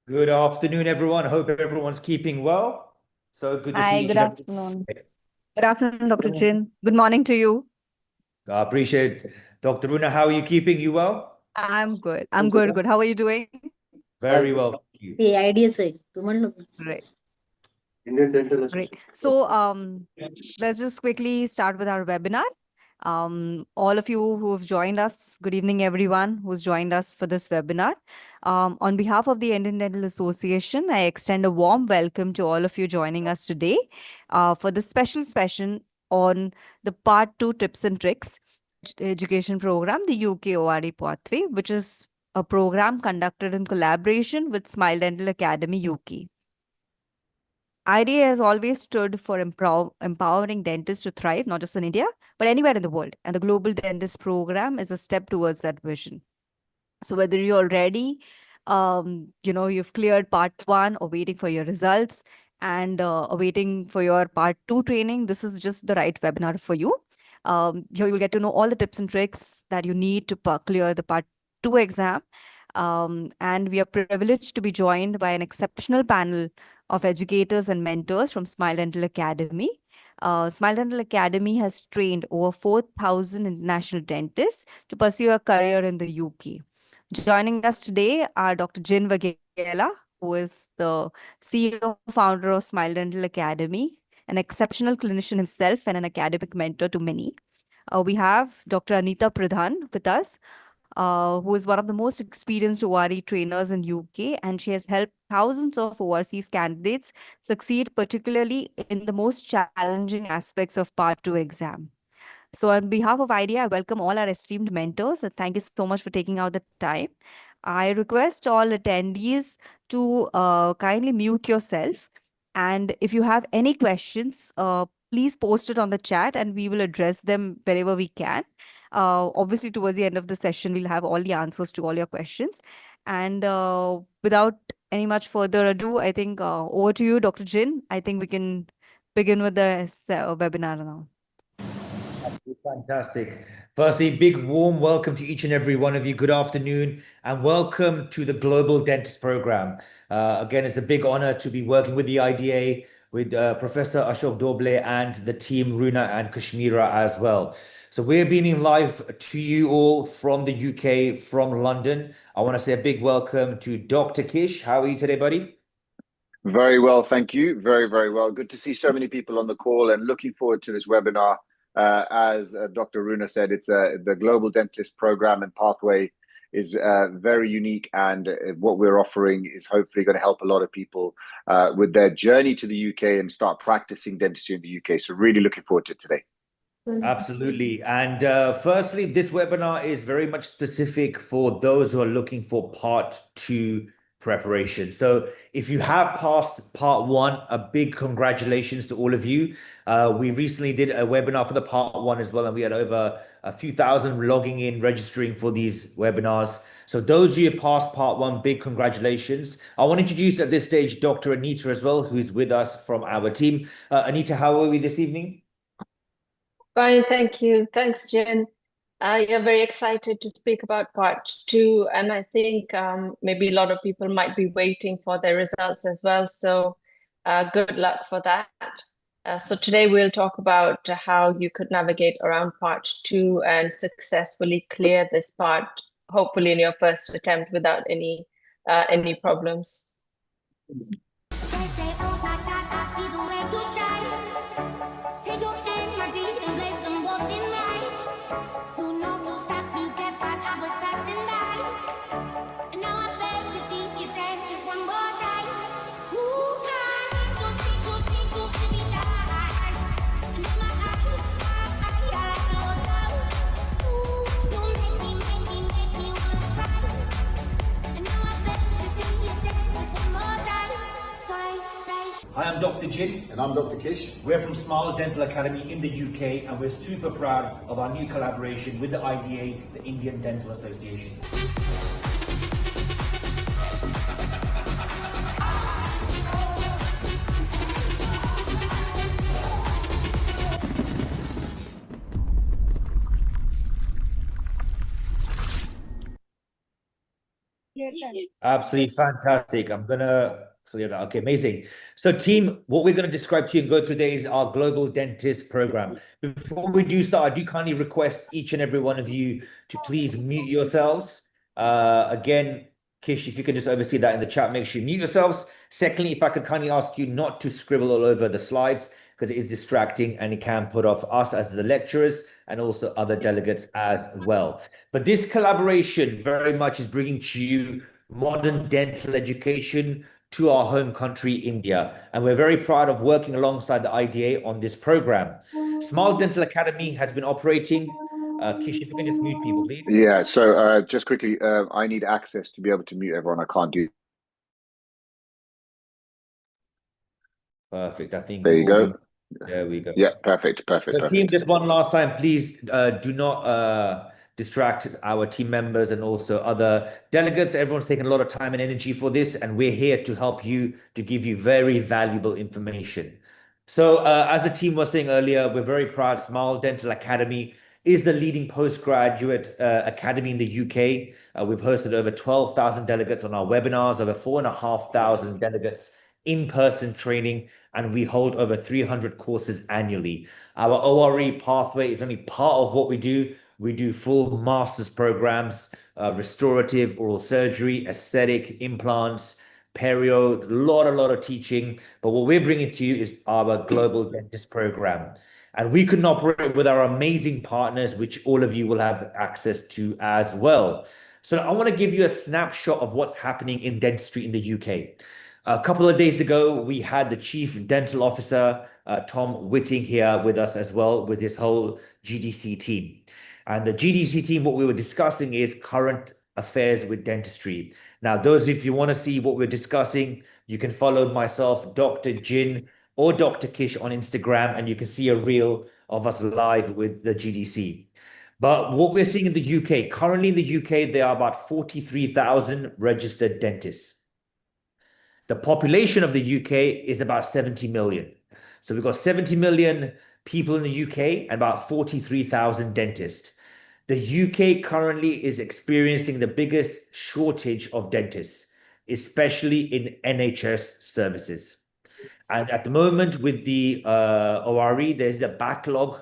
Good afternoon, everyone. Hope everyone's keeping well. So good to see Hi, each good and every. afternoon. Good afternoon, Dr. Chin. Good morning to you. I appreciate Dr. Runa. How are you keeping? You well? I'm good. I'm good. How are you doing? Very well. Thank you. The ideas आहे तू म्हणलं Great. Indian dental Great. So, let's just quickly start with our webinar. All of you who have joined us, good evening, everyone who's joined us for this webinar. On behalf of the Indian Dental Association, I extend a warm welcome to all of you joining us today for this special session on the Part 2 Tips and Tricks Education Program, the UK ORE Pathway, which is a program conducted in collaboration with Smile Dental Academy UK. IDA has always stood for empowering dentists to thrive, not just in India, but anywhere in the world. And the Global Dentist Program is a step towards that vision. So whether you're already, you've cleared part 1 or waiting for your results and awaiting for your part 2 training, this is just the right webinar for you. Here you'll get to know all the tips and tricks that you need to clear the part 2 exam. And we are privileged to be joined by an exceptional panel of educators and mentors from Smile Dental Academy. Smile Dental Academy has trained over 4,000 international dentists to pursue a career in the UK. Joining us today are Dr. Jin Vagela, who is the CEO founder of Smile Dental Academy, an exceptional clinician himself and an academic mentor to many. We have Dr. Anita Pradhan with us, who is one of the most experienced ORE trainers in UK, and she has helped thousands of overseas candidates succeed, particularly in the most challenging aspects of Part 2 exam. So on behalf of IDEA, I welcome all our esteemed mentors and thank you so much for taking out the time. I request all attendees to kindly mute yourself. And if you have any questions, please post it on the chat and we will address them wherever we can. Obviously, towards the end of the session, we'll have all the answers to all your questions. And without any much further ado, I think over to you, Dr. Jin. I think we can begin with the webinar now. Fantastic. Firstly, big warm welcome to each and every one of you. Good afternoon and welcome to the Global Dentist Program. Again, it's a big honor to be working with the IDA, with Professor Ashok Doble and the team Runa and Kashmira as well. So we're beaming live to you all from the UK, from London. I want to say a big welcome to Dr. Kish. How are you today, buddy? Very well, thank you. Very, very well. Good to see so many people on the call and looking forward to this webinar. As Dr. Runa said, it's the Global Dentist Program and Pathway is very unique, and what we're offering is hopefully going to help a lot of people with their journey to the UK and start practicing dentistry in the UK. So really looking forward to it today. Absolutely. And firstly, this webinar is very much specific for those who are looking for part 2 preparation. So if you have passed part 1, a big congratulations to all of you. We recently did a webinar for the part 1 as well, and we had over a few thousand logging in, registering for these webinars. So those of you who passed part 1, big congratulations. I want to introduce at this stage Dr. Anita as well, who's with us from our team. Anita, how are we this evening? Fine, thank you. Thanks, Jen. Yeah, very excited to speak about part 2, and I think maybe a lot of people might be waiting for their results as well. So good luck for that. So today we'll talk about how you could navigate around part 2 and successfully clear this part, hopefully in your first attempt without any problems. Hi, I'm Dr. Jin. And I'm Dr. Kish. We're from Smile Dental Academy in the UK, and we're super proud of our new collaboration with the IDA, the Indian Dental Association. Absolutely fantastic. I'm gonna clear that. Okay, amazing. So, team, what we're gonna describe to you and go through today is our Global Dentist Program. Before we do start, I do kindly request each and every one of you to please mute yourselves. Again, Kish, if you can just oversee that in the chat, make sure you mute yourselves. Secondly, if I could kindly ask you not to scribble all over the slides because it is distracting and it can put off us as the lecturers and also other delegates as well. But this collaboration very much is bringing to you modern dental education to our home country, India. And we're very proud of working alongside the IDA on this program. Smile Dental Academy has been operating. Kish, if you can just mute people, please. Yeah, so just quickly, I need access to be able to mute everyone. I can't do. Perfect. I think There you we've all go. there we go. Yeah, perfect. So team, just one last time, please do not distract our team members and also other delegates. Everyone's taken a lot of time and energy for this, and we're here to help you, to give you very valuable information. So as the team was saying earlier, we're very proud Smile Dental Academy is the leading postgraduate academy in the UK. We've hosted over 12,000 delegates on our webinars, over 4,500 delegates in-person training, and we hold over 300 courses annually. Our ORE pathway is only part of what we do. We do full master's programs, restorative, oral surgery, aesthetic, implants, perio, a lot of teaching. But what we're bringing to you is our global dentist program. And we couldn't operate with our amazing partners, which all of you will have access to as well. So I want to give you a snapshot of what's happening in dentistry in the UK. A couple of days ago, we had the Chief Dental Officer, Tom Whitting, here with us as well, with his whole GDC team. And the GDC team, what we were discussing is current affairs with dentistry. Now, those if you want to see what we're discussing, you can follow myself, Dr. Jin, or Dr. Kish on Instagram, and you can see a reel of us live with the GDC. But what we're seeing in the UK, currently in the UK, there are about 43,000 registered dentists. The population of the UK is about 70 million. So we've got 70 million people in the UK and about 43,000 dentists. The UK currently is experiencing the biggest shortage of dentists, especially in NHS services. And at the moment with the ORE, there's a backlog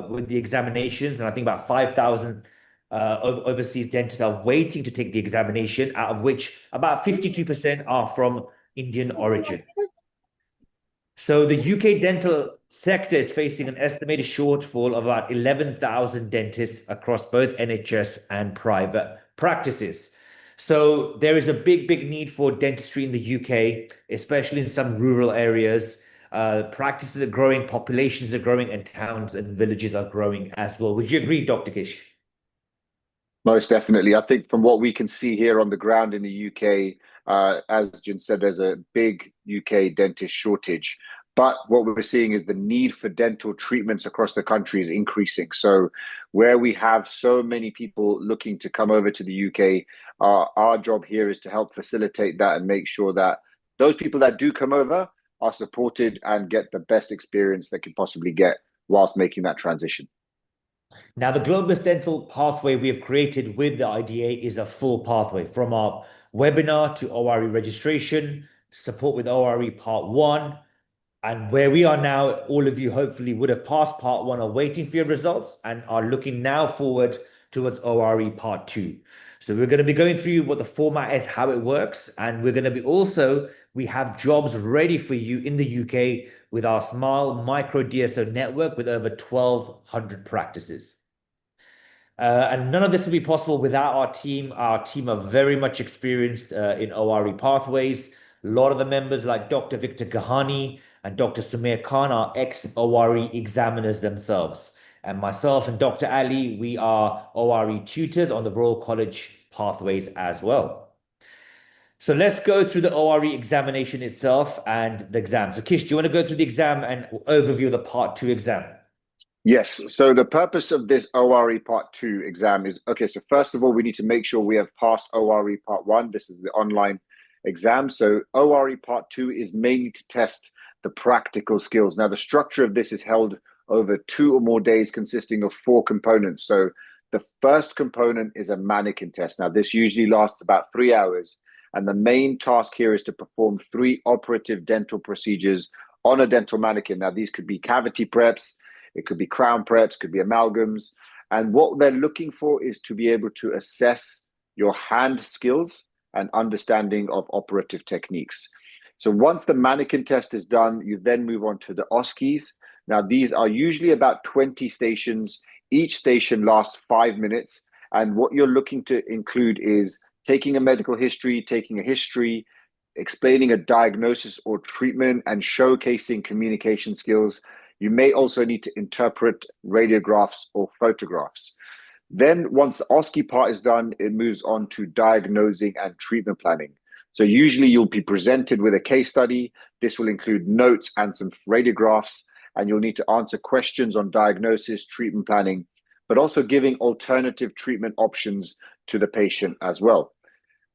with the examinations, and I think about 5,000 overseas dentists are waiting to take the examination, out of which about 52% are from Indian origin. So the UK dental sector is facing an estimated shortfall of about 11,000 dentists across both NHS and private practices. So there is a big need for dentistry in the UK, especially in some rural areas. Practices are growing, populations are growing, and towns and villages are growing as well. Would you agree, Dr. Kish? Most definitely. I think from what we can see here on the ground in the UK, as Jin said, there's a big UK dentist shortage. But what we're seeing is the need for dental treatments across the country is increasing. So where we have so many people looking to come over to the UK, our job here is to help facilitate that and make sure that those people that do come over are supported and get the best experience they can possibly get whilst making that transition. Now, the Globus Dental pathway we have created with the IDA is a full pathway from our webinar to ORE registration, support with ORE Part 1, and where we are now, all of you hopefully would have passed Part 1, are waiting for your results and are looking now forward towards ORE Part 2. So we're going to be going through what the format is, how it works, and we're going to be also, we have jobs ready for you in the UK with our Smile Micro DSO network with over 1,200 practices. And none of this will be possible without our team. Our team are very much experienced in ORE pathways. A lot of the members like Dr. Victor Gahani and Dr. Sumair Khan are ex-ORE examiners themselves. And myself and Dr. Ali, we are ORE tutors on the Royal College pathways as well. So let's go through the ORE examination itself and the exam. So Kish, do you want to go through the exam and overview the Part 2 exam? Yes. So the purpose of this ORE Part 2 exam is, okay, so first of all, we need to make sure we have passed ORE Part 1. This is the online exam. So ORE Part 2 is mainly to test the practical skills. Now, the structure of this is held over 2 or more days consisting of 4 components. So The first component is a mannequin test. Now, this usually lasts about 3 hours, and the main task here is to perform 3 operative dental procedures on a dental mannequin. Now, these could be cavity preps, it could be crown preps, could be amalgams, and what they're looking for is to be able to assess your hand skills and understanding of operative techniques. So once the mannequin test is done, you then move on to the OSCEs. Now, these are usually about 20 stations. Each station lasts 5 minutes. And what you're looking to include is taking a medical history, taking a history, explaining a diagnosis or treatment, and showcasing communication skills. You may also need to interpret radiographs or photographs. Then once the OSCE part is done, it moves on to diagnosing and treatment planning. So usually you'll be presented with a case study. This will include notes and some radiographs, and you'll need to answer questions on diagnosis, treatment planning, but also giving alternative treatment options to the patient as well.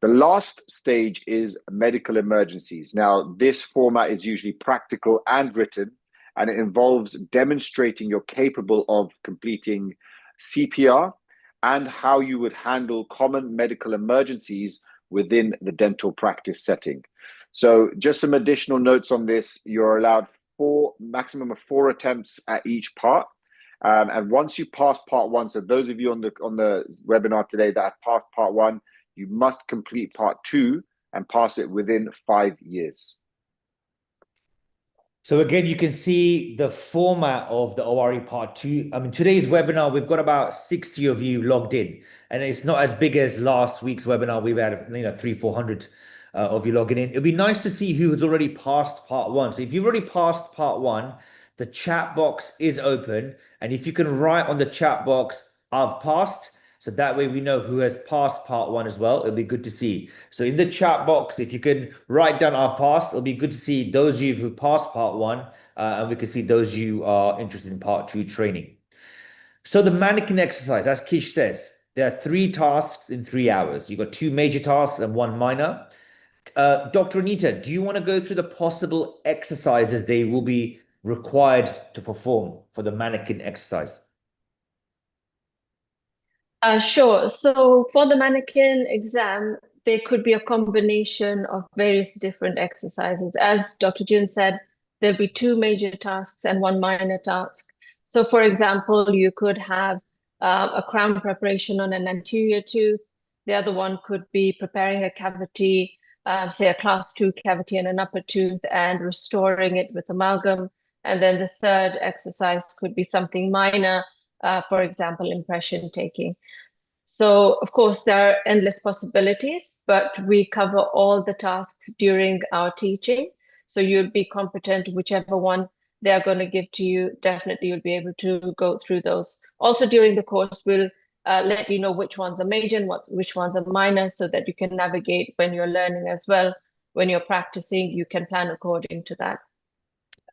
The last stage is medical emergencies. Now, this format is usually practical and written, and it involves demonstrating you're capable of completing CPR and how you would handle common medical emergencies within the dental practice setting. So just some additional notes on this. You're allowed maximum of 4 attempts at each part. And once you pass part 1, so those of you on the webinar today that have passed part 1, you must complete part 2 and pass it within 5 years. So again, you can see the format of the ORE part 2. I mean, today's webinar, we've got about 60 of you logged in, and it's not as big as last week's webinar. We've had 300-400 of you logging in. It'd be nice to see who has already passed part 1. So if you've already passed part 1, the chat box is open, and if you can write on the chat box, "I've passed," so that way we know who has passed part 1 as well. It'll be good to see. So in the chat box, if you can write down "I've passed," it'll be good to see those of you who passed part 1, and we can see those of you are interested in part 2 training. So the mannequin exercise, as Kish says, there are 3 tasks in 3 hours. You've got 2 major tasks and 1 minor. Dr. Anita, do you want to go through the possible exercises they will be required to perform for the mannequin exercise? Sure. So for the mannequin exam, there could be a combination of various different exercises. As Dr. Jin said, there'll be 2 major tasks and 1 minor task. So for example, you could have a crown preparation on an anterior tooth. The other one could be preparing a cavity, say a class 2 cavity in an upper tooth, and restoring it with amalgam. And then the third exercise could be something minor, for example, impression taking. So, of course, there are endless possibilities, but we cover all the tasks during our teaching. So you'll be competent, whichever one they are going to give to you, definitely you'll be able to go through those. Also during the course, we'll let you know which ones are major and which ones are minor, so that you can navigate when you're learning as well. When you're practicing, you can plan according to that.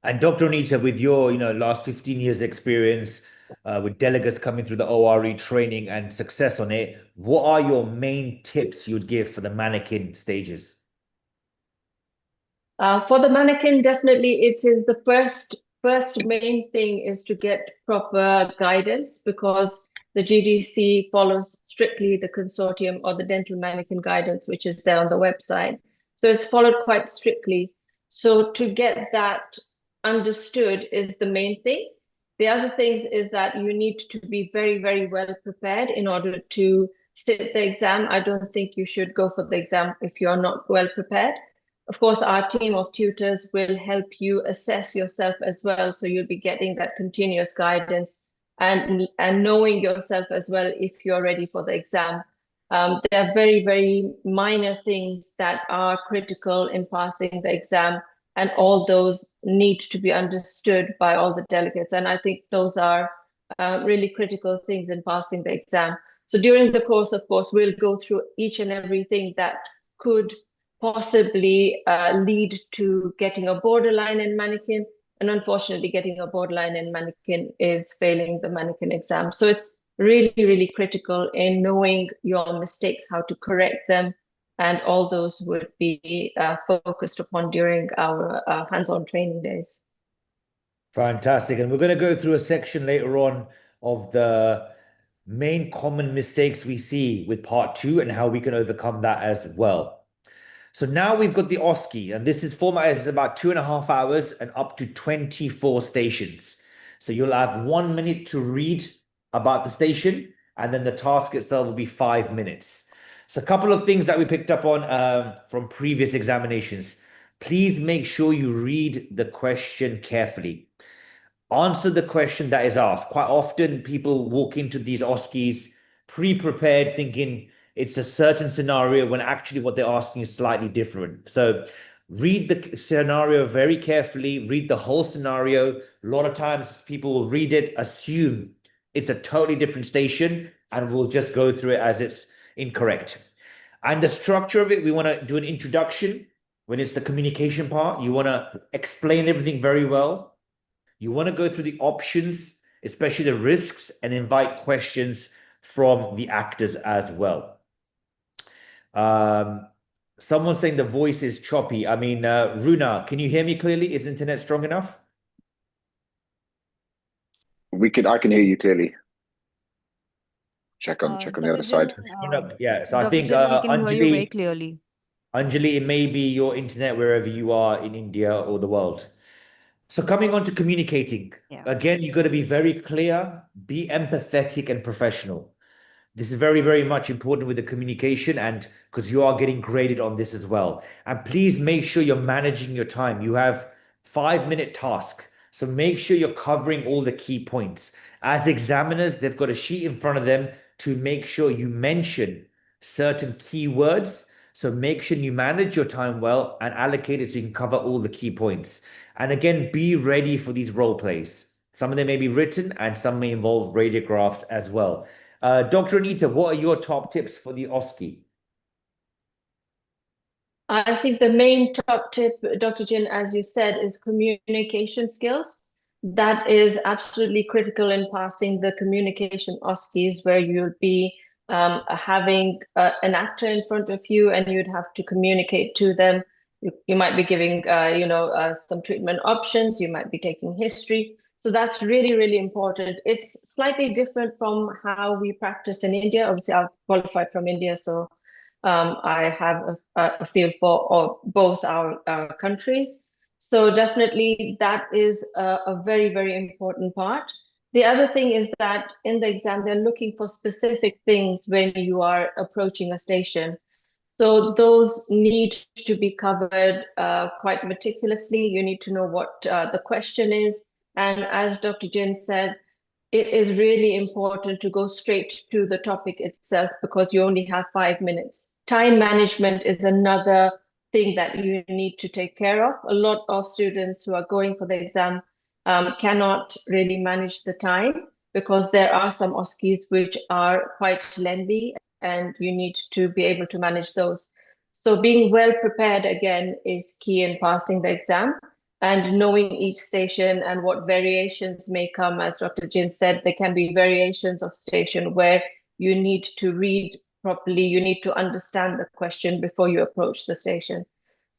And Dr. Anita, with your last 15 years experience, with delegates coming through the ORE training and success on it, what are your main tips you'd give for the mannequin stages? For the mannequin, definitely it is the first main thing is to get proper guidance, because the GDC follows strictly the consortium or the dental mannequin guidance, which is there on the website. So it's followed quite strictly. So to get that understood is the main thing. The other things is that you need to be very, very well prepared in order to sit the exam. I don't think you should go for the exam if you're not well prepared. Of course, our team of tutors will help you assess yourself as well. So you'll be getting that continuous guidance and knowing yourself as well if you're ready for the exam. There are very, very minor things that are critical in passing the exam, and all those need to be understood by all the delegates. And I think those are really critical things in passing the exam. So during the course, of course, we'll go through each and everything that could possibly lead to getting a borderline in mannequin. And unfortunately, getting a borderline in mannequin is failing the mannequin exam. So it's really, really critical in knowing your mistakes, how to correct them, and all those would be focused upon during our hands-on training days. Fantastic. And we're going to go through a section later on of the main common mistakes we see with part 2 and how we can overcome that as well. So now we've got the OSCE, and this is formatted as about 2.5 hours and up to 24 stations. So you'll have 1 minute to read about the station, and then the task itself will be 5 minutes. So a couple of things that we picked up on from previous examinations. Please make sure you read the question carefully. Answer the question that is asked. Quite often people walk into these OSCEs pre-prepared thinking it's a certain scenario when actually what they're asking is slightly different. So read the scenario very carefully, read the whole scenario. A lot of times people will read it, assume it's a totally different station, and we'll just go through it as it's incorrect. And the structure of it, we want to do an introduction. When it's the communication part, you want to explain everything very well. You want to go through the options, especially the risks, and invite questions from the actors as well. Someone's saying the voice is choppy. I mean, Runa, can you hear me clearly? Is internet strong enough? I can hear you clearly. Check on the Dr. other side. Yeah, so I Dr. think Jin, we can hear you very Anjali, clearly. Anjali, it may be your internet wherever you are in India or the world. So coming on to communicating, again, you've got to be very clear, be empathetic and professional. This is very, very much important with the communication, and because you are getting graded on this as well. And please make sure you're managing your time. You have 5-minute task. So make sure you're covering all the key points. As examiners, they've got a sheet in front of them to make sure you mention certain keywords. So make sure you manage your time well and allocate it so you can cover all the key points. And again, be ready for these role plays. Some of them may be written and some may involve radiographs as well. Dr. Anita, what are your top tips for the OSCE? I think the main top tip, Dr. Jin, as you said, is communication skills. That is absolutely critical in passing the communication OSCEs, where you'll be having an actor in front of you and you'd have to communicate to them. You might be giving, some treatment options. You might be taking history. So that's really, really important. It's slightly different from how we practice in India. Obviously, I've qualified from India, so I have a feel for both our countries. So definitely that is a very, very important part. The other thing is that in the exam, they're looking for specific things when you are approaching a station. So those need to be covered quite meticulously. You need to know what the question is. And as Dr. Jin said, it is really important to go straight to the topic itself because you only have 5 minutes. Time management is another thing that you need to take care of. A lot of students who are going for the exam cannot really manage the time because there are some OSCEs which are quite lengthy and you need to be able to manage those. So being well prepared again is key in passing the exam. And knowing each station and what variations may come, as Dr. Jin said, there can be variations of station where you need to read properly, you need to understand the question before you approach the station.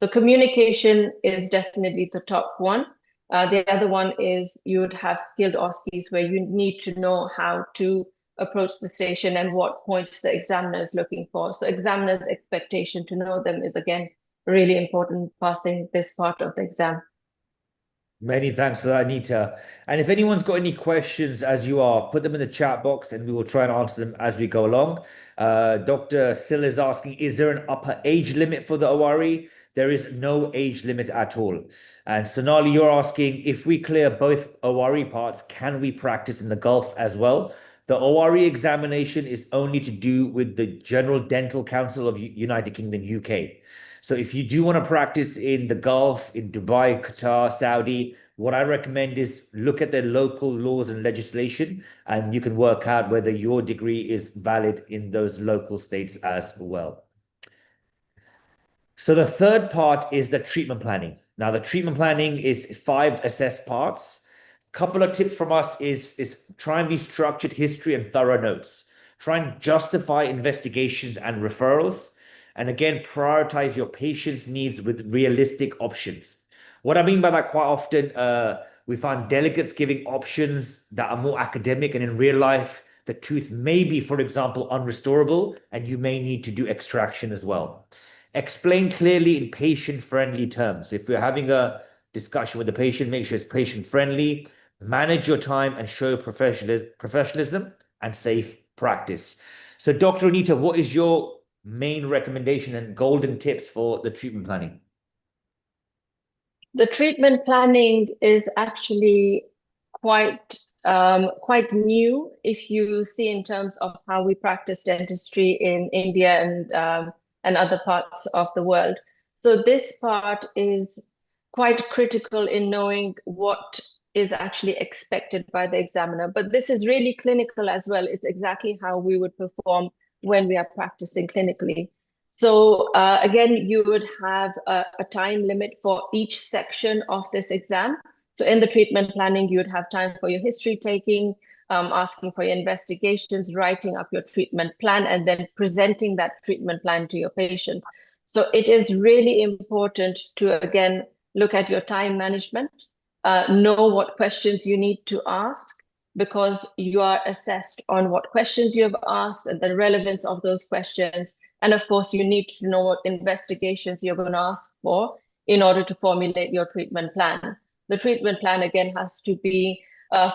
So communication is definitely the top one. The other one is you would have skilled OSCEs where you need to know how to approach the station and what points the examiner is looking for. So examiner's expectation to know them is again really important passing this part of the exam. Many thanks for that, Anita. And if anyone's got any questions as you are, put them in the chat box and we will try and answer them as we go along. Dr. Sill is asking, is there an upper age limit for the ORE? There is no age limit at all. And Sonali, you're asking, if we clear both ORE parts, can we practice in the Gulf as well? The ORE examination is only to do with the General Dental Council of United Kingdom, UK. So if you do want to practice in the Gulf, in Dubai, Qatar, Saudi, what I recommend is look at their local laws and legislation, and you can work out whether your degree is valid in those local states as well. So the third part is the treatment planning. Now, the treatment planning is 5 assessed parts. Couple of tips from us is try and be structured history and thorough notes. Try and justify investigations and referrals. And again, prioritize your patient's needs with realistic options. What I mean by that, quite often, we find delegates giving options that are more academic, and in real life, the tooth may be, for example, unrestorable, and you may need to do extraction as well. Explain clearly in patient-friendly terms. If you're having a discussion with the patient, make sure it's patient-friendly, manage your time, and show professionalism and safe practice. So, Dr. Anita, what is your main recommendation and golden tips for the treatment planning? The treatment planning is actually quite new if you see in terms of how we practice dentistry in India and other parts of the world. So this part is quite critical in knowing what is actually expected by the examiner. But this is really clinical as well. It's exactly how we would perform when we are practicing clinically. So again, you would have a time limit for each section of this exam. So in the treatment planning, you would have time for your history taking, asking for your investigations, writing up your treatment plan, and then presenting that treatment plan to your patient. So it is really important to, again, look at your time management, know what questions you need to ask, because you are assessed on what questions you have asked and the relevance of those questions. And of course, you need to know what investigations you're going to ask for in order to formulate your treatment plan. The treatment plan, again, has to be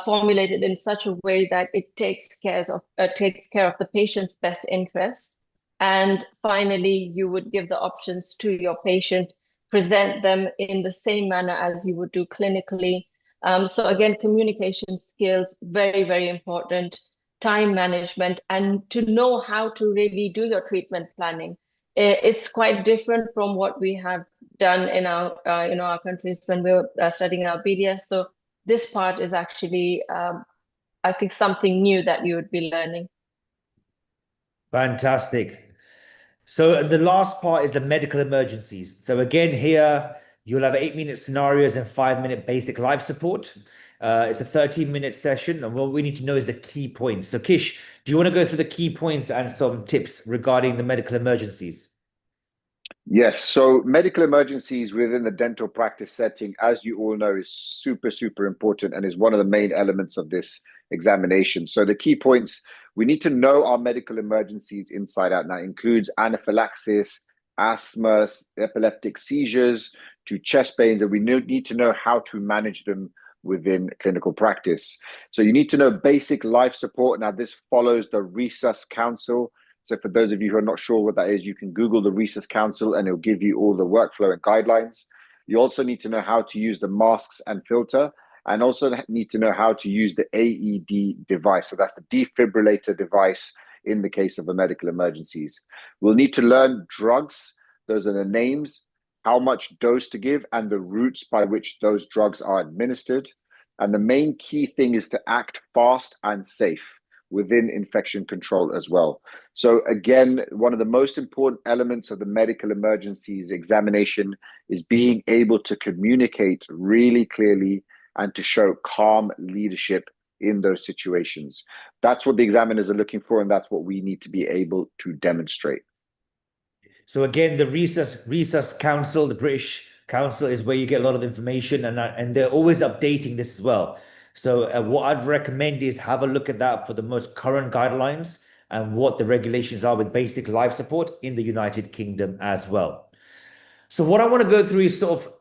formulated in such a way that it takes care of the patient's best interest. And finally, you would give the options to your patient, present them in the same manner as you would do clinically. So again, communication skills, very, very important. Time management, and to know how to really do your treatment planning. It's quite different from what we have done in our countries when we were studying our BDS. So this part is actually, I think, something new that you would be learning. Fantastic. So the last part is the medical emergencies. So again, here you'll have 8-minute scenarios and 5-minute basic life support. It's a 13-minute session, and what we need to know is the key points. So Kish, do you want to go through the key points and some tips regarding the medical emergencies? Yes, so medical emergencies within the dental practice setting, as you all know, is super, super important and is one of the main elements of this examination. So the key points, we need to know our medical emergencies inside out. Now, it includes anaphylaxis, asthma, epileptic seizures, to chest pains, and we need to know how to manage them within clinical practice. So you need to know basic life support. Now, this follows the Resus Council. So for those of you who are not sure what that is, you can Google the Resus Council and it'll give you all the workflow and guidelines. You also need to know how to use the masks and filter, and also need to know how to use the AED device. So that's the defibrillator device in the case of the medical emergencies. We'll need to learn drugs. Those are the names, how much dose to give, and the routes by which those drugs are administered. And the main key thing is to act fast and safe within infection control as well. So again, one of the most important elements of the medical emergencies examination is being able to communicate really clearly and to show calm leadership in those situations. That's what the examiners are looking for, and that's what we need to be able to demonstrate. So again, the Resus Council, the British Council, is where you get a lot of information, and they're always updating this as well. So what I'd recommend is have a look at that for the most current guidelines and what the regulations are with basic life support in the United Kingdom as well. So what I want to go through is sort of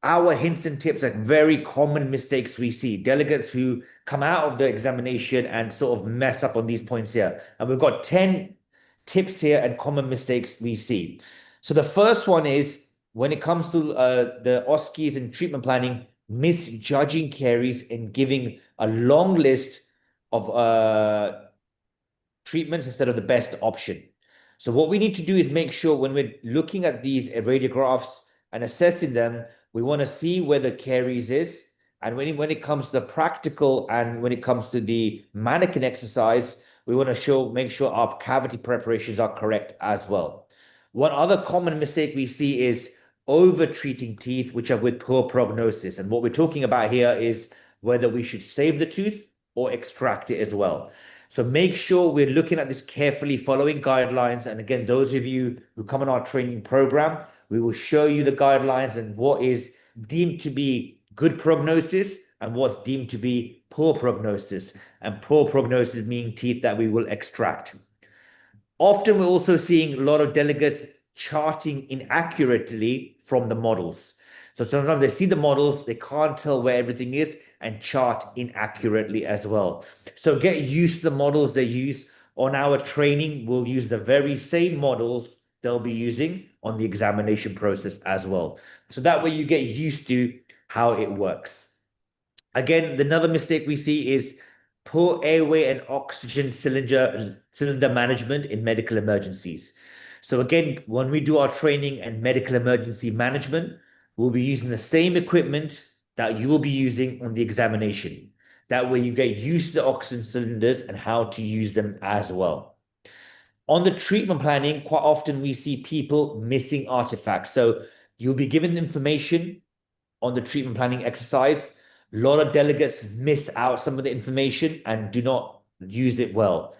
our hints and tips, like very common mistakes we see, delegates who come out of the examination and sort of mess up on these points here. And we've got 10 tips here and common mistakes we see. So the first one is when it comes to the OSCEs and treatment planning, misjudging caries and giving a long list of treatments instead of the best option. So what we need to do is make sure when we're looking at these radiographs and assessing them, we want to see where the caries is. And when it comes to the practical and when it comes to the mannequin exercise, we want to make sure our cavity preparations are correct as well. One other common mistake we see is over-treating teeth, which are with poor prognosis. And what we're talking about here is whether we should save the tooth or extract it as well. So make sure we're looking at this carefully, following guidelines. And again, those of you who come on our training program, we will show you the guidelines and what is deemed to be good prognosis and what's deemed to be poor prognosis. And poor prognosis meaning teeth that we will extract. Often we're also seeing a lot of delegates charting inaccurately from the models. So sometimes they see the models, they can't tell where everything is and chart inaccurately as well. So get used to the models they use. On our training, we'll use the very same models they'll be using on the examination process as well. So that way you get used to how it works. Again, another mistake we see is poor airway and oxygen cylinder management in medical emergencies. So again, when we do our training and medical emergency management, we'll be using the same equipment that you will be using on the examination. That way you get used to the oxygen cylinders and how to use them as well. On the treatment planning, quite often we see people missing artifacts. So you'll be given information on the treatment planning exercise. A lot of delegates miss out some of the information and do not use it well.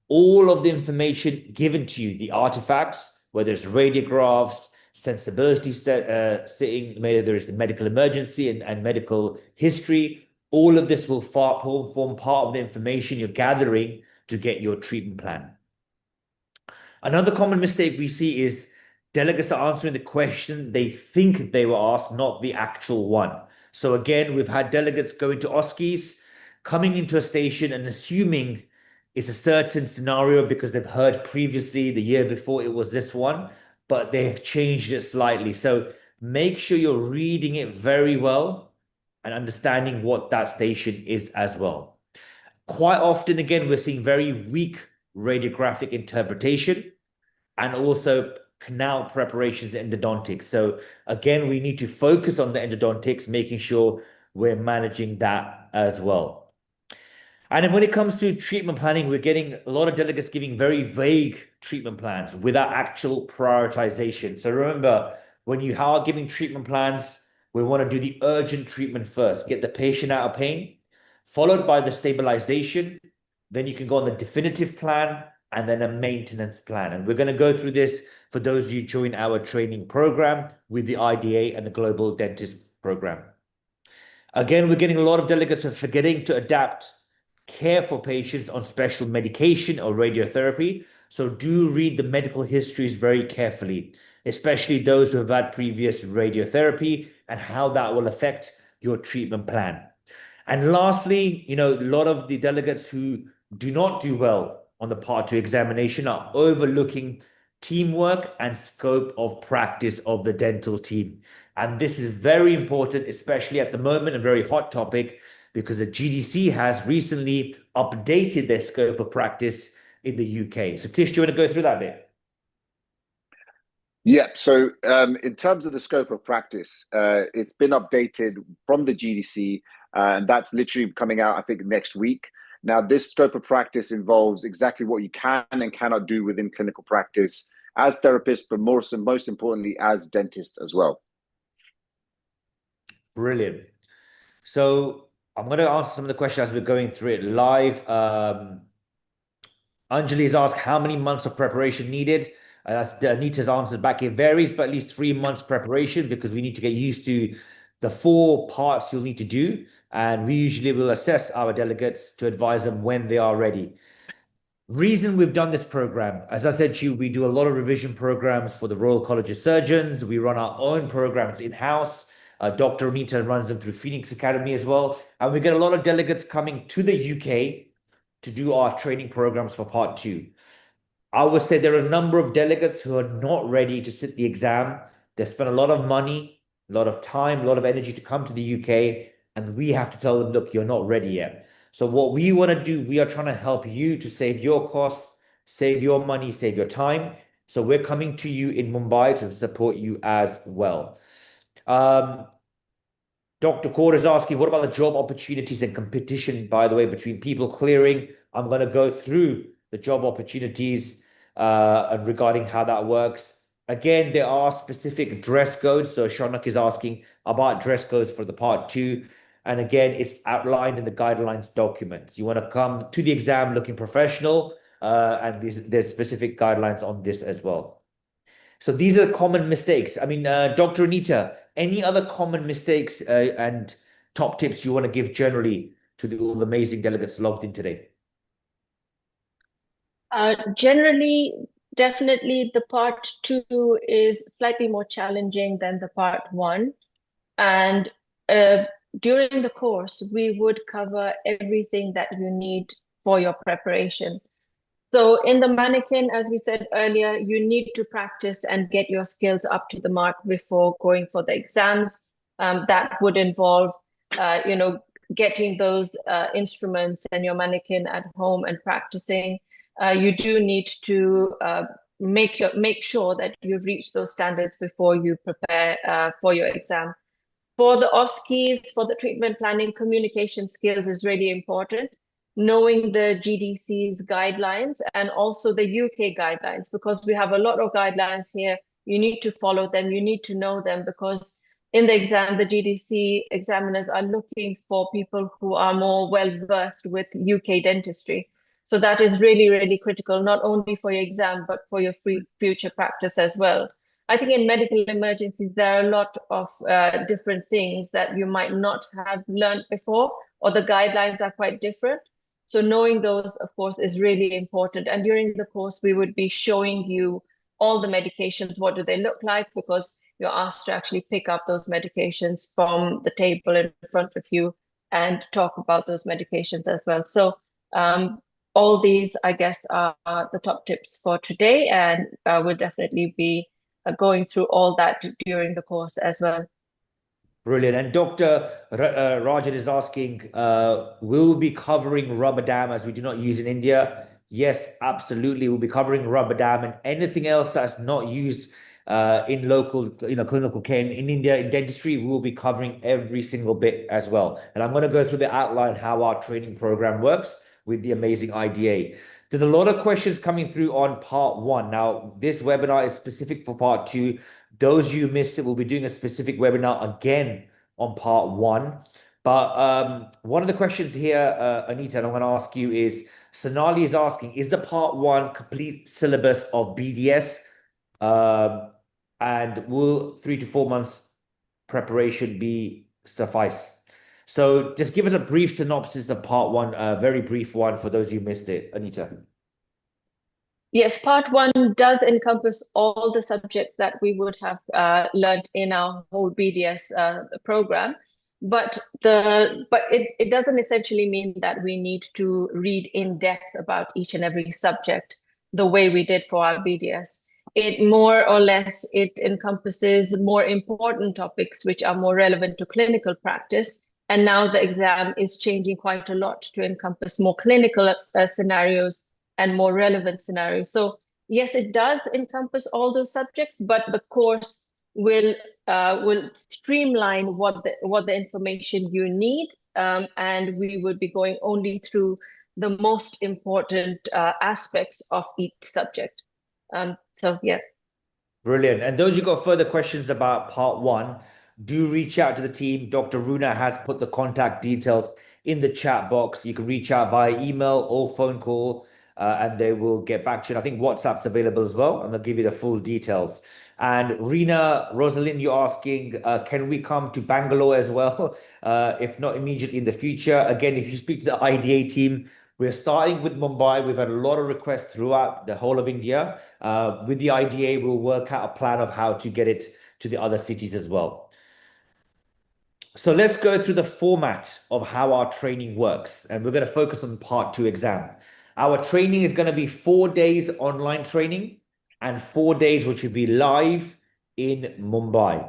All of the information given to you, the artifacts, whether it's radiographs, sensibility sitting, maybe there is the medical emergency and medical history, all of this will form part of the information you're gathering to get your treatment plan. Another common mistake we see is delegates are answering the question they think they were asked, not the actual one. So again, we've had delegates go into OSCEs, coming into a station and assuming it's a certain scenario because they've heard previously the year before it was this one, but they have changed it slightly. So make sure you're reading it very well and understanding what that station is as well. Quite often, again, we're seeing very weak radiographic interpretation and also canal preparations in endodontics. So again, we need to focus on the endodontics, making sure we're managing that as well. And then when it comes to treatment planning, we're getting a lot of delegates giving very vague treatment plans without actual prioritization. So remember, when you are giving treatment plans, we want to do the urgent treatment first, get the patient out of pain, followed by the stabilization. Then you can go on the definitive plan and then a maintenance plan. And we're going to go through this for those of you join our training program with the IDA and the Global Dentist Program. Again, we're getting a lot of delegates are forgetting to adapt care for patients on special medication or radiotherapy. So do read the medical histories very carefully, especially those who have had previous radiotherapy and how that will affect your treatment plan. And lastly, a lot of the delegates who do not do well on the Part 2 examination are overlooking teamwork and scope of practice of the dental team. And this is very important, especially at the moment, a very hot topic, because the GDC has recently updated their scope of practice in the UK. So Kish, do you want to go through that bit? Yeah, so in terms of the scope of practice, it's been updated from the GDC, and that's literally coming out, I think, next week. Now, this scope of practice involves exactly what you can and cannot do within clinical practice as therapists, but most importantly, as dentists as well. Brilliant. So I'm going to answer some of the questions as we're going through it live. Anjali's asked how many months of preparation needed. Anita's answered back. It varies, but at least 3 months preparation because we need to get used to the 4 parts you'll need to do. And we usually will assess our delegates to advise them when they are ready. Reason we've done this program, as I said to you, we do a lot of revision programs for the Royal College of Surgeons. We run our own programs in-house. Dr. Anita runs them through Phoenix Academy as well. And we get a lot of delegates coming to the UK to do our training programs for Part 2. I would say there are a number of delegates who are not ready to sit the exam. They spend a lot of money, a lot of time, a lot of energy to come to the UK. And we have to tell them, look, you're not ready yet. So what we want to do, we are trying to help you to save your costs, save your money, save your time. So we're coming to you in Mumbai to support you as well. Dr. Kaur is asking, what about the job opportunities and competition, by the way, between people clearing? I'm going to go through the job opportunities and regarding how that works. Again, there are specific dress codes. So Shonak is asking about dress codes for the Part 2. And again, it's outlined in the guidelines documents. You want to come to the exam looking professional, and there's specific guidelines on this as well. So these are the common mistakes. I mean, Dr. Anita, any other common mistakes and top tips you want to give generally to all the amazing delegates logged in today? Generally, definitely the part two is slightly more challenging than the part one. And during the course, we would cover everything that you need for your preparation. So in the mannequin, as we said earlier, you need to practice and get your skills up to the mark before going for the exams. That would involve, getting those instruments and your mannequin at home and practicing. You do need to make sure that you've reached those standards before you prepare for your exam. For the OSCEs, for the treatment planning, communication skills is really important. Knowing the GDC's guidelines and also the UK guidelines, because we have a lot of guidelines here. You need to follow them, you need to know them, because in the exam, the GDC examiners are looking for people who are more well-versed with UK dentistry. So that is really, really critical, not only for your exam, but for your future practice as well. I think in medical emergencies, there are a lot of different things that you might not have learned before, or the guidelines are quite different. So knowing those, of course, is really important. And during the course, we would be showing you all the medications. What do they look like? Because you're asked to actually pick up those medications from the table in front of you and talk about those medications as well. So all these, I guess, are the top tips for today, and we'll definitely be going through all that during the course as well. Brilliant. And Dr. Rajan is asking, will we be covering rubber dam as we do not use in India? Yes, absolutely. We'll be covering rubber dam and anything else that's not used in local, clinical care in India, in dentistry. We'll be covering every single bit as well. And I'm going to go through the outline how our training program works with the amazing IDA. There's a lot of questions coming through on part one. Now, this webinar is specific for part two. Those of you who missed it, we'll be doing a specific webinar again on part one. But one of the questions here, Anita, and I'm going to ask you is, Sonali is asking, is the part one complete syllabus of BDS? And will 3 to 4 months preparation be suffice? So just give us a brief synopsis of part one, a very brief one for those who missed it, Anita. Yes, part one does encompass all the subjects that we would have learned in our whole BDS program, but it doesn't essentially mean that we need to read in depth about each and every subject the way we did for our BDS. It more or less, it encompasses more important topics which are more relevant to clinical practice. And now the exam is changing quite a lot to encompass more clinical scenarios and more relevant scenarios. So yes, it does encompass all those subjects, but the course will streamline what the information you need, and we would be going only through the most important aspects of each subject. So yeah. Brilliant. And those who got further questions about part one, do reach out to the team. Dr. Runa has put the contact details in the chat box. You can reach out via email or phone call, and they will get back to you. And I think WhatsApp's available as well, and they'll give you the full details. And Rina, Rosalind, you're asking, can we come to Bangalore as well? If not immediately in the future. Again, if you speak to the IDA team, we're starting with Mumbai. We've had a lot of requests throughout the whole of India. With the IDA, we'll work out a plan of how to get it to the other cities as well. So let's go through the format of how our training works. And we're going to focus on part two exam. Our training is going to be 4 days online training and 4 days, which will be live in Mumbai.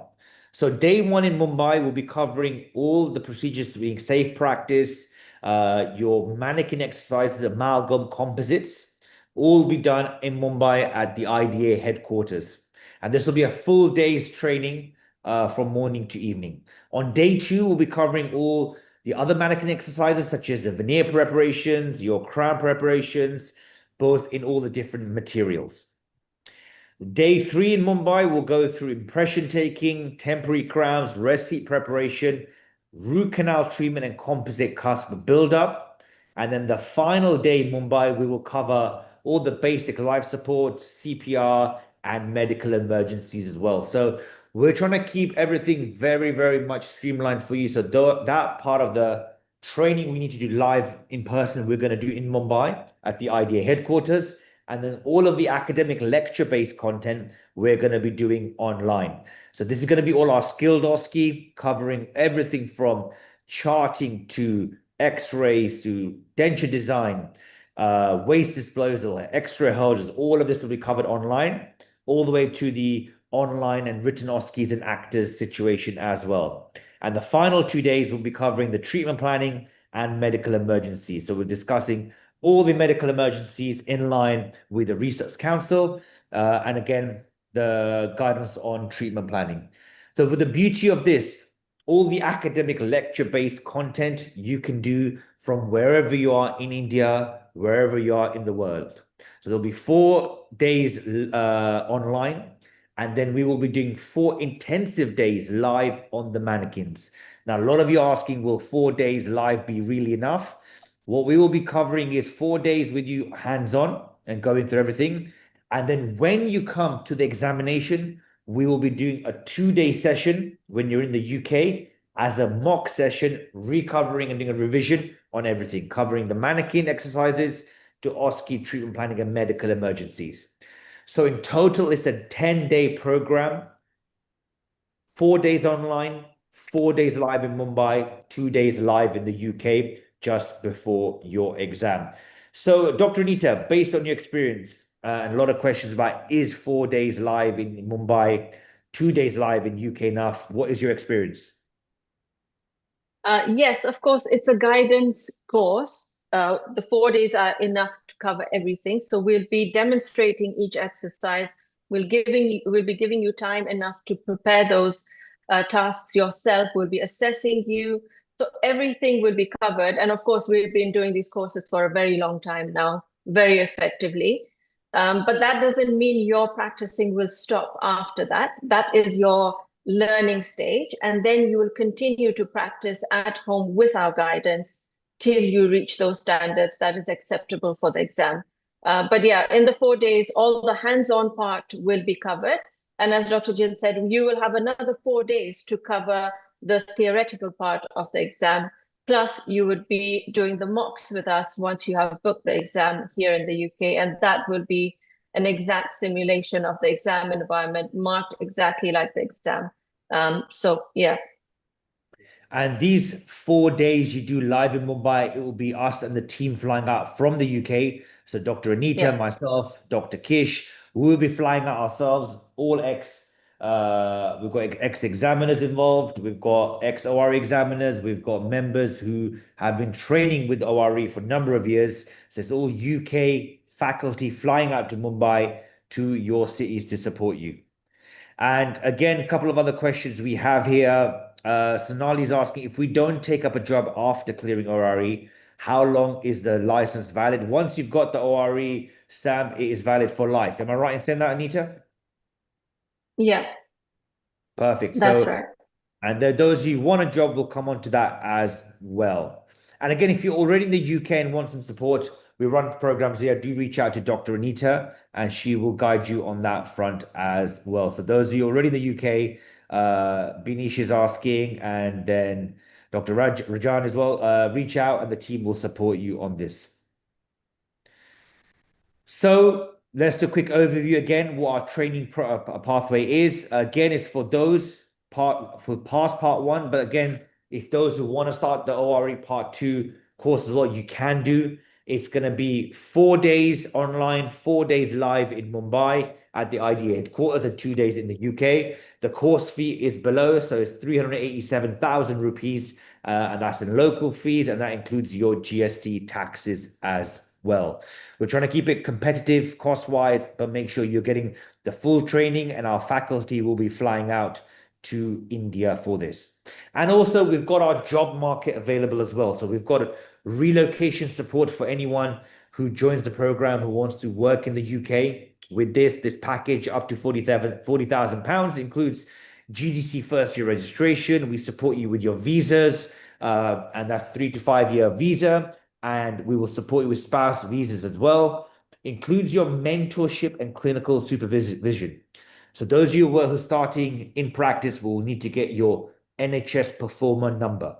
So day one in Mumbai, we'll be covering all the procedures being safe practice, your mannequin exercises, amalgam, composites, all be done in Mumbai at the IDA headquarters. And this will be a full day's training from morning to evening. On day two, we'll be covering all the other mannequin exercises, such as the veneer preparations, your crown preparations, both in all the different materials. Day three in Mumbai, we'll go through impression taking, temporary crowns, rest seat preparation, root canal treatment, and composite cusp build-up. And then the final day in Mumbai, we will cover all the basic life support, CPR, and medical emergencies as well. So we're trying to keep everything very, very much streamlined for you. So that part of the training we need to do live in person, we're going to do in Mumbai at the IDEA headquarters. And then all of the academic lecture-based content we're going to be doing online. So this is going to be all our skilled OSCE, covering everything from charting to X-rays to denture design, waste disposal, X-ray holders. All of this will be covered online, all the way to the online and written OSCEs and actors situation as well. And the final 2 days will be covering the treatment planning and medical emergencies. So we're discussing all the medical emergencies in line with the Research Council, and again, the guidance on treatment planning. So with the beauty of this, all the academic lecture-based content you can do from wherever you are in India, wherever you are in the world. So there'll be 4 days online, and then we will be doing 4 intensive days live on the mannequins. Now, a lot of you are asking, will 4 days live be really enough? What we will be covering is 4 days with you hands-on and going through everything. And then when you come to the examination, we will be doing a 2-day session when you're in the UK as a mock session, recovering and doing a revision on everything, covering the mannequin exercises to OSCE treatment planning and medical emergencies. So in total, it's a 10-day program, 4 days online, 4 days live in Mumbai, 2 days live in the UK just before your exam. So Dr. Anita, based on your experience, and a lot of questions about, is 4 days live in Mumbai, 2 days live in UK enough? What is your experience? Yes, of course, it's a guidance course. The 4 days are enough to cover everything. So we'll be demonstrating each exercise. We'll be giving you time enough to prepare those tasks yourself. We'll be assessing you. So everything will be covered. And of course, we've been doing these courses for a very long time now, very effectively. But that doesn't mean your practicing will stop after that. That is your learning stage. And then you will continue to practice at home with our guidance till you reach those standards that is acceptable for the exam. But yeah, in the 4 days, all the hands-on part will be covered. And as Dr. Jin said, you will have another 4 days to cover the theoretical part of the exam. Plus, you would be doing the mocks with us once you have booked the exam here in the UK. And that will be an exact simulation of the exam environment, marked exactly like the exam. So, yeah. And these 4 days you do live in Mumbai, it will be us and the team flying out from the UK. So Dr. Anita, Yeah. myself, Dr. Kish, we will be flying out ourselves, all we've got ex-examiners involved, we've got ex-ORE examiners, we've got members who have been training with ORE for a number of years. So it's all UK faculty flying out to Mumbai to your cities to support you. And again, a couple of other questions we have here. Sonali's asking, if we don't take up a job after clearing ORE, how long is the license valid? Once you've got the ORE stamp, it is valid for life. Am I right in saying that, Anita? Yeah, Perfect. that's So, right. and those who want a job will come on to that as well. And again, if you're already in the UK and want some support, we run programs here. Do reach out to Dr. Anita and she will guide you on that front as well. So those of you already in the UK, Binish is asking, and then Dr. Rajan as well, reach out and the team will support you on this. So let's do a quick overview again, what our training pathway is. Again, it's for those past part 1, but again, if those who want to start the ORE part 2 course as well, you can do. It's going to be 4 days online, 4 days live in Mumbai at the IDEA headquarters and 2 days in the UK. The course fee is below, so it's 387,000 rupees, and that's in local fees, and that includes your GST taxes as well. We're trying to keep it competitive cost-wise, but make sure you're getting the full training, and our faculty will be flying out to India for this. And also, we've got our job market available as well. So we've got relocation support for anyone who joins the program who wants to work in the UK. With this package up to £40,000 includes GDC first year registration. We support you with your visas, and that's 3 to 5 year visa. And we will support you with spouse visas as well. Includes your mentorship and clinical supervision. So those of you who are starting in practice will need to get your NHS performer number.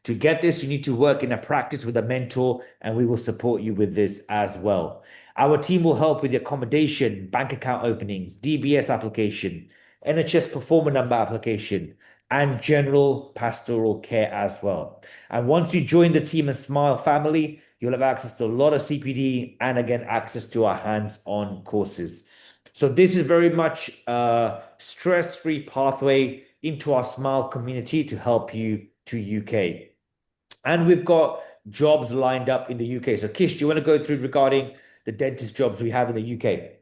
To get this, you need to work in a practice with a mentor, and we will support you with this as well. Our team will help with the accommodation, bank account openings, DBS application, NHS performer number application, and general pastoral care as well. And once you join the team and Smile family, you'll have access to a lot of CPD and again, access to our hands-on courses. So this is very much a stress-free pathway into our Smile community to help you to UK. And we've got jobs lined up in the UK. So Kish, do you want to go through regarding the dentist jobs we have in the UK?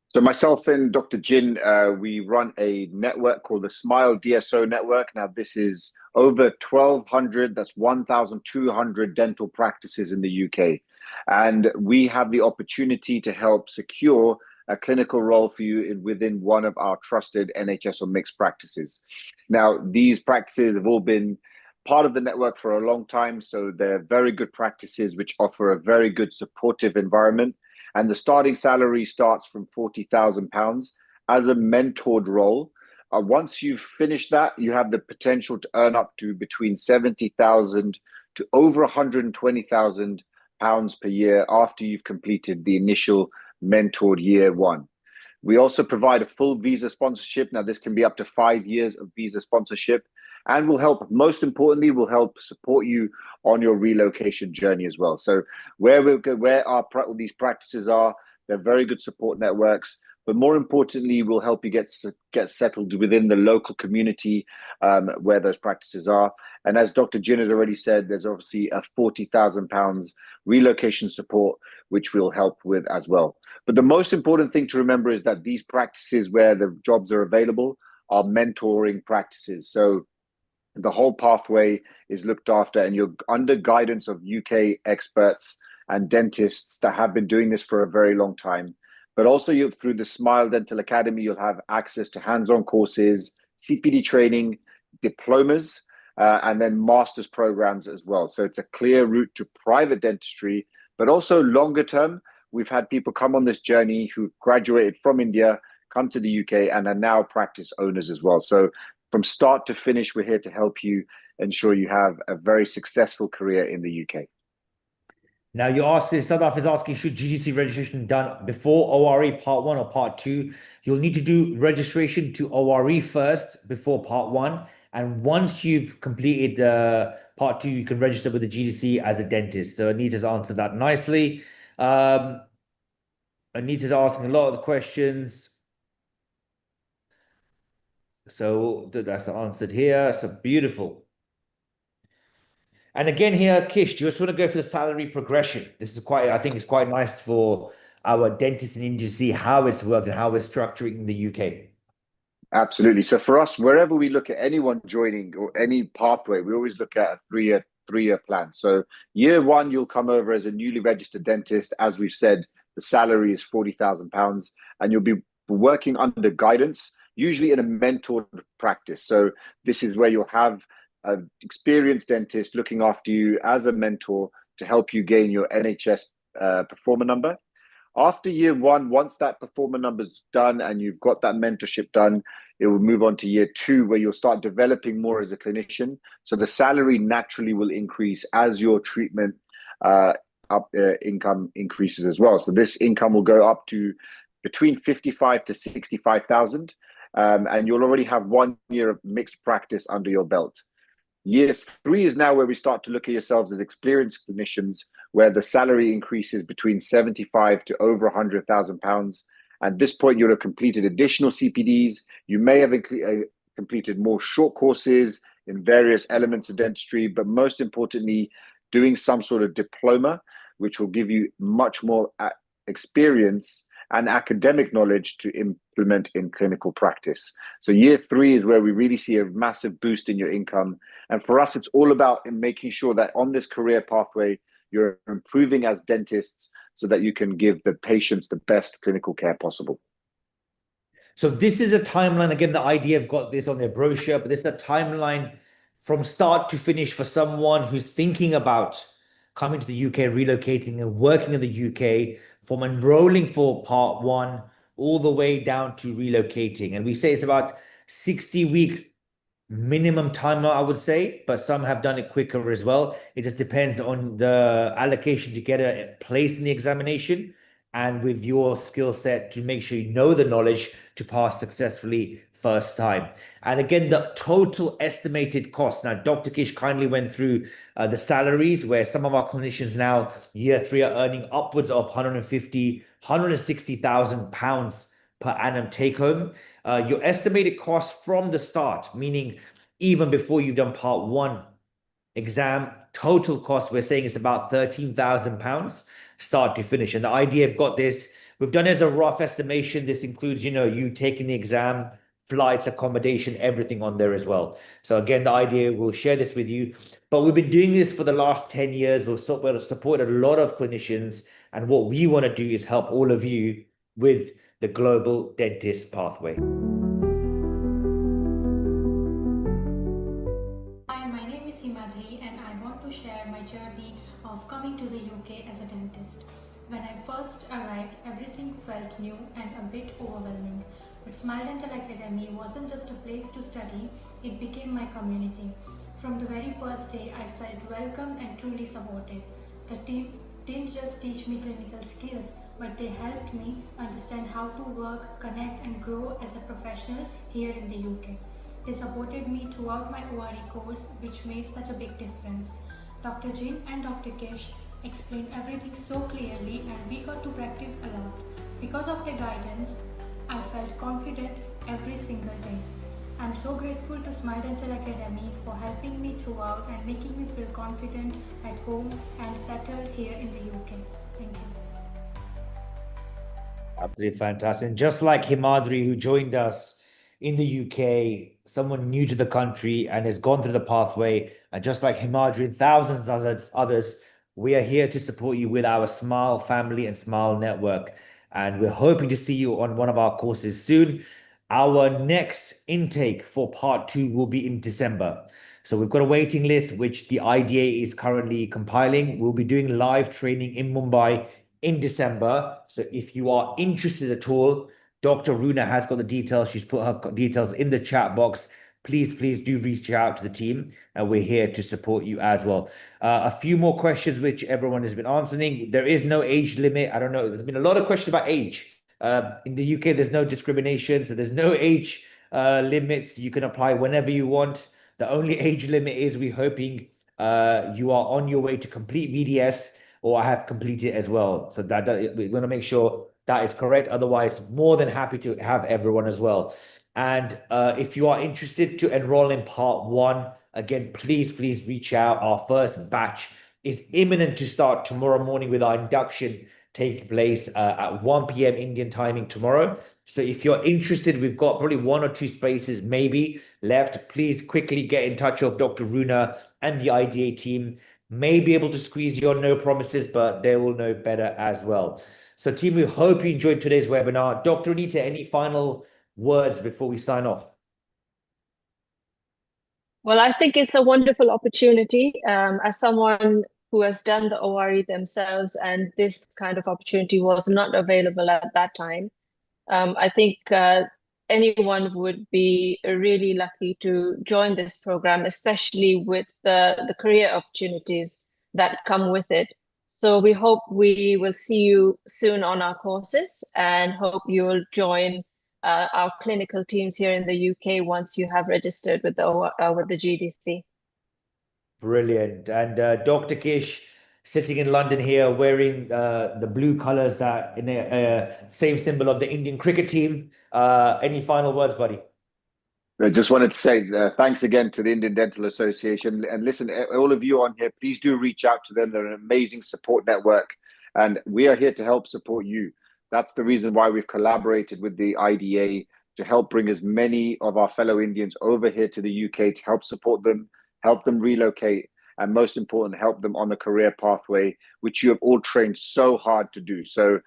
So myself and Dr. Jin, we run a network called the Smile DSO Network. Now, this is over 1,200, that's 1,200 dental practices in the UK. And we have the opportunity to help secure a clinical role for you within one of our trusted NHS or mixed practices. Now, these practices have all been part of the network for a long time, so they're very good practices which offer a very good supportive environment. And the starting salary starts from £40,000 as a mentored role. Once you've finished that, you have the potential to earn up to between £70,000 to over £120,000 per year after you've completed the initial mentored year one. We also provide a full visa sponsorship. Now, this can be up to 5 years of visa sponsorship, and will help, most importantly, will help support you on your relocation journey as well. So where these practices are, they're very good support networks, but more importantly, will help you get settled within the local community where those practices are. And as Dr. Jin has already said, there's obviously a £40,000 relocation support, which will help with as well. But the most important thing to remember is that these practices where the jobs are available are mentoring practices. So the whole pathway is looked after, and you're under guidance of UK experts and dentists that have been doing this for a very long time. But also through the Smile Dental Academy, you'll have access to hands-on courses, CPD training, diplomas, and then master's programs as well. So it's a clear route to private dentistry, but also longer term. We've had people come on this journey who graduated from India, come to the UK, and are now practice owners as well. So from start to finish, we're here to help you ensure you have a very successful career in the UK. Now, Sadaf is asking, should GDC registration done before ORE part 1 or part 2? You'll need to do registration to ORE first before part 1. And once you've completed part 2, you can register with the GDC as a dentist. So Anita's answered that nicely. Anita's asking a lot of the questions. So that's answered here. So beautiful. And again here, Kish, do you just want to go for the salary progression? This is I think it's quite nice for our dentists in India to see how it's worked and how we're structuring in the UK. Absolutely. So for us, wherever we look at anyone joining or any pathway, we always look at a three-year plan. So year one, you'll come over as a newly registered dentist. As we've said, the salary is £40,000, and you'll be working under guidance, usually in a mentored practice. So this is where you'll have an experienced dentist looking after you as a mentor to help you gain your NHS performer number. After year one, once that performer number's done and you've got that mentorship done, it will move on to year two, where you'll start developing more as a clinician. So the salary naturally will increase as your treatment income increases as well. So this income will go up to between 55 to 65,000, and you'll already have 1 year of mixed practice under your belt. Year three is now where we start to look at yourselves as experienced clinicians, where the salary increases between 75 to over £100,000. At this point, you'll have completed additional CPDs. You may have completed more short courses in various elements of dentistry, but most importantly, doing some sort of diploma, which will give you much more experience and academic knowledge to implement in clinical practice. So year three is where we really see a massive boost in your income. And for us, it's all about making sure that on this career pathway, you're improving as dentists so that you can give the patients the best clinical care possible. So this is a timeline. Again, the idea have got this on their brochure, but this is a timeline from start to finish for someone who's thinking about coming to the UK, relocating and working in the UK, from enrolling for part one all the way down to relocating. And we say it's about 60-week minimum timer, I would say, but some have done it quicker as well. It just depends on the allocation to get a place in the examination and with your skill set to make sure you know the knowledge to pass successfully first time. And again, the total estimated cost. Now, Dr. Kish kindly went through the salaries where some of our clinicians now, year 3, are earning upwards of 150, 160,000 pounds per annum take home. Your estimated cost from the start, meaning even before you've done part 1 exam, total cost, we're saying it's about 13,000 pounds start to finish. And the idea, I've got this, we've done as a rough estimation. This includes, you taking the exam, flights, accommodation, everything on there as well. So again, the idea, we'll share this with you, but we've been doing this for the last 10 years. We've supported a lot of clinicians, and what we want to do is help all of you with the Global Dentist Pathway. Hi, my name is Himadri and I want to share my journey of coming to the UK as a dentist. When I first arrived, everything felt new and a bit overwhelming. But Smile Dental Academy wasn't just a place to study, it became my community. From the very first day, I felt welcomed and truly supported. The team didn't just teach me clinical skills, but they helped me understand how to work, connect and grow as a professional here in the UK. They supported me throughout my ORE course, which made such a big difference. Dr. Jin and Dr. Kish explained everything so clearly and we got to practice a lot. Because of their guidance, I felt confident every single day. I'm so grateful to Smile Dental Academy for helping me throughout and making me feel confident at home and settled here in the UK. Thank you. Absolutely fantastic. And just like Himadri, who joined us in the UK, someone new to the country and has gone through the pathway, and just like Himadri and thousands of others, we are here to support you with our Smile family and Smile network. And we're hoping to see you on one of our courses soon. Our next intake for part 2 will be in December. So we've got a waiting list, which the IDA is currently compiling. We'll be doing live training in Mumbai in December. So if you are interested at all, Dr. Runa has got the details. She's put her details in the chat box. Please do reach out to the team, and we're here to support you as well. A few more questions which everyone has been answering. There is no age limit. I don't know. There's been a lot of questions about age. In the UK, there's no discrimination, so there's no age limits. You can apply whenever you want. The only age limit is we're hoping you are on your way to complete BDS or have completed as well. So that we're going to make sure that is correct. Otherwise, more than happy to have everyone as well. And if you are interested to enroll in part 1, again, please reach out. Our first batch is imminent to start tomorrow morning with our induction taking place at 1 p.m. Indian timing tomorrow. So if you're interested, we've got probably 1 or 2 spaces maybe left. Please quickly get in touch with Dr. Runa and the IDA team. May be able to squeeze you on, no promises, but they will know better as well. So team, we hope you enjoyed today's webinar. Dr. Anita, any final words before we sign off? Well, I think it's a wonderful opportunity as someone who has done the ORE themselves, and this kind of opportunity was not available at that time. I think anyone would be really lucky to join this program, especially with the career opportunities that come with it. So we hope we will see you soon on our courses, and hope you'll join our clinical teams here in the UK once you have registered with the GDC. Brilliant. And Dr. Kish, sitting in London here, wearing the blue colours, that in a same symbol of the Indian cricket team. Any final words, buddy? I just wanted to say thanks again to the Indian Dental Association. And listen, all of you on here, please do reach out to them. They're an amazing support network, and we are here to help support you. That's the reason why we've collaborated with the IDA to help bring as many of our fellow Indians over here to the UK to help support them, help them relocate, and most important, help them on the career pathway, which you have all trained so hard to do. So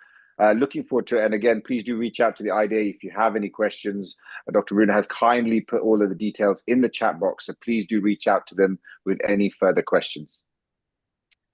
looking forward to it. And again, please do reach out to the IDA if you have any questions. Dr. Runa has kindly put all of the details in the chat box, so please do reach out to them with any further questions.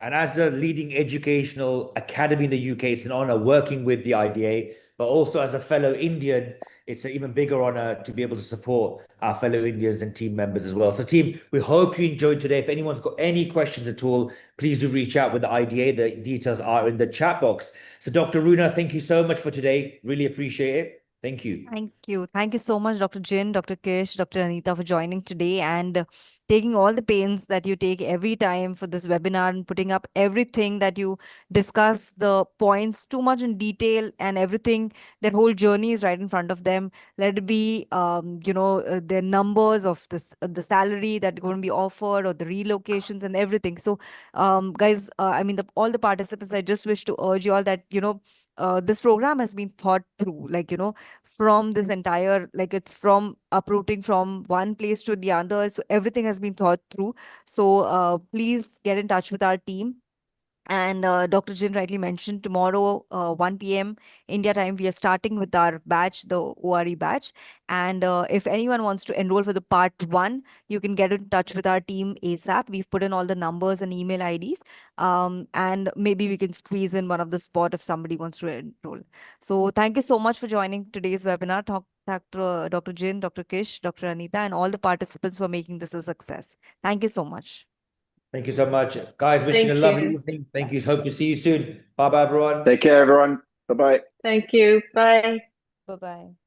And as a leading educational academy in the UK, it's an honor working with the IDA, but also as a fellow Indian, it's an even bigger honor to be able to support our fellow Indians and team members as well. So team, we hope you enjoyed today. If anyone's got any questions at all, please do reach out with the IDA. The details are in the chat box. So Dr. Runa, thank you so much for today. Really appreciate it. Thank you. Thank you. Thank you so much, Dr. Jin, Dr. Kish, Dr. Anita, for joining today and taking all the pains that you take every time for this webinar and putting up everything that you discuss, the points too much in detail and everything. Their whole journey is right in front of them. Let it be, their numbers of this, the salary that going to be offered or the relocations and everything. So, guys, all the participants, I just wish to urge you all that, this program has been thought through, from this entire, it's from uprooting from one place to the other. So everything has been thought through. So please get in touch with our team. And Dr. Jin rightly mentioned, tomorrow, 1 p.m. India time, we are starting with our batch, the ORE batch. And if anyone wants to enroll for the part 1, you can get in touch with our team ASAP. We've put in all the numbers and email IDs. And maybe we can squeeze in one of the spot if somebody wants to enroll. So thank you so much for joining today's webinar. Dr. Jin, Dr. Kish, Dr. Anita, and all the participants for making this a success. Thank you so much. Thank you so much. Guys, wishing Thank a lovely you. evening. Thank you. Hope to see you soon. Bye-bye, everyone. Take care, everyone. Bye bye. Thank you. Bye. Bye-bye.